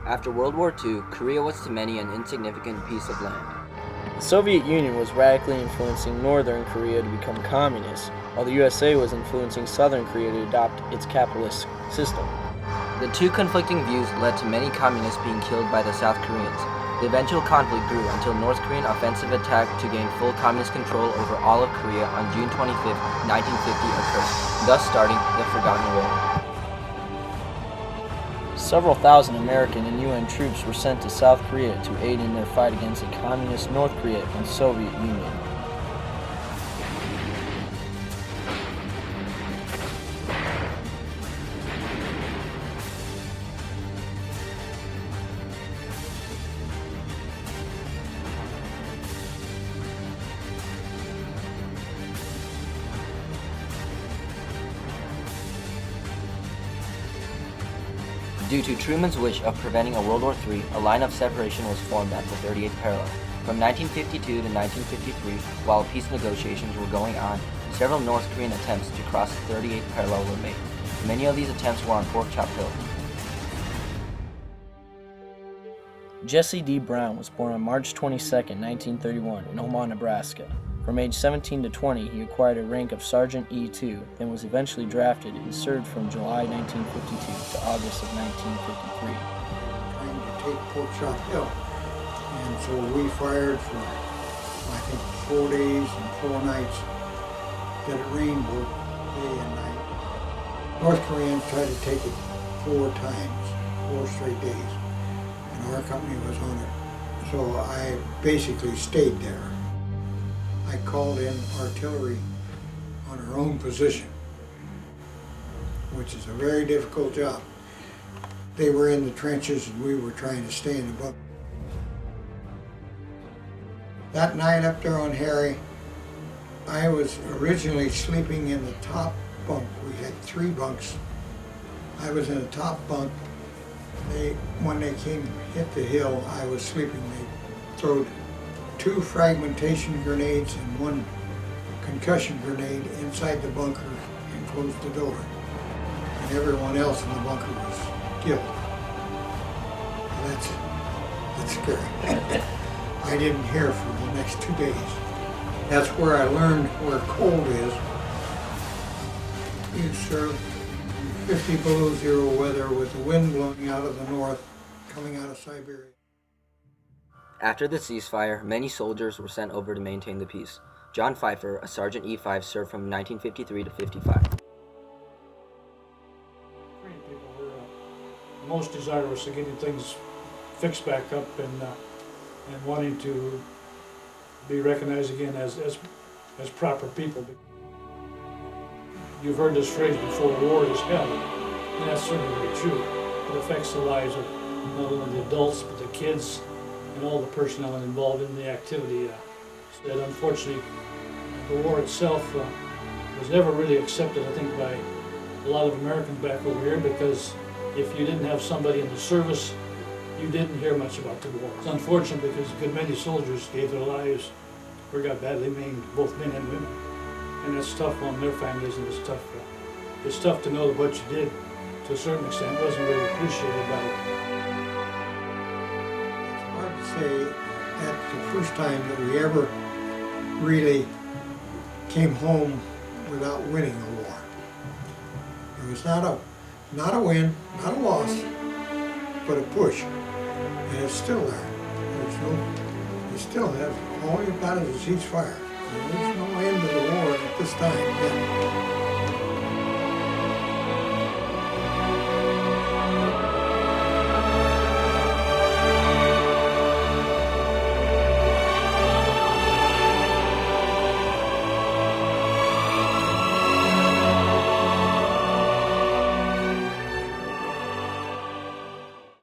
After World War II, Korea was to many an insignificant piece of land. The Soviet Union was radically influencing Northern Korea to become communist, while the USA was influencing Southern Korea to adopt its capitalist system. The two conflicting views led to many communists being killed by the South Koreans. The eventual conflict grew until North Korean offensive attack to gain full communist control over all of Korea on June 25, 1950 occurred, thus starting the Forgotten War. Several thousand American and UN troops were sent to South Korea to aid in their fight against the communist North Korea and Soviet Union. Due to Truman's wish of preventing a World War III, a line of separation was formed at the 38th parallel. From 1952 to 1953, while peace negotiations were going on, several North Korean attempts to cross the 38th parallel were made. Many of these attempts were on Pork Chop Hill. Jesse D. Brown was born on March 22, 1931, in Omaha, Nebraska. From age 17 to 20, he acquired a rank of Sergeant E2, then was eventually drafted and served from July 1952 to August of 1953. Trying to take Pork Chop Hill. And so we fired for, I think, 4 days and 4 nights that it rained both day and night. North Koreans tried to take it 4 times, 4 straight days, and our company was on it. So I basically stayed there. I called in artillery on our own position, which is a very difficult job. They were in the trenches and we were trying to stay in the bunker. That night up there on Harry, I was originally sleeping in the top bunk. We had 3 bunks. I was in the top bunk. When they came hit the hill, I was sleeping. They throwed 2 fragmentation grenades and 1 concussion grenade inside the bunker and closed the door. And everyone else in the bunker was killed. That's scary. I didn't hear for the next 2 days. That's where I learned where cold is. You serve 50 below 0 weather with the wind blowing out of the north, coming out of Siberia. After the ceasefire, many soldiers were sent over to maintain the peace. John Pfeiffer, a Sergeant E5, served from 1953 to 55. Korean people were most desirous of getting things fixed back up and wanting to be recognized again as proper people. You've heard this phrase before, war is hell, and that's certainly very true. It affects the lives of not only the adults, but the kids, and all the personnel involved in the activity. That unfortunately, the war itself was never really accepted, I think, by a lot of Americans back over here, because if you didn't have somebody in the service, you didn't hear much about the war. It's unfortunate because a good many soldiers gave their lives or got badly maimed, both men and women. And that's tough on their families, and it's tough. It's tough to know that what you did, to a certain extent, wasn't really appreciated by Say that's the first time that we ever really came home without winning a war. It was not a win, not a loss, but a push, and it's still there. You still have, all you've got is a ceasefire. There's no end to the war at this time yet.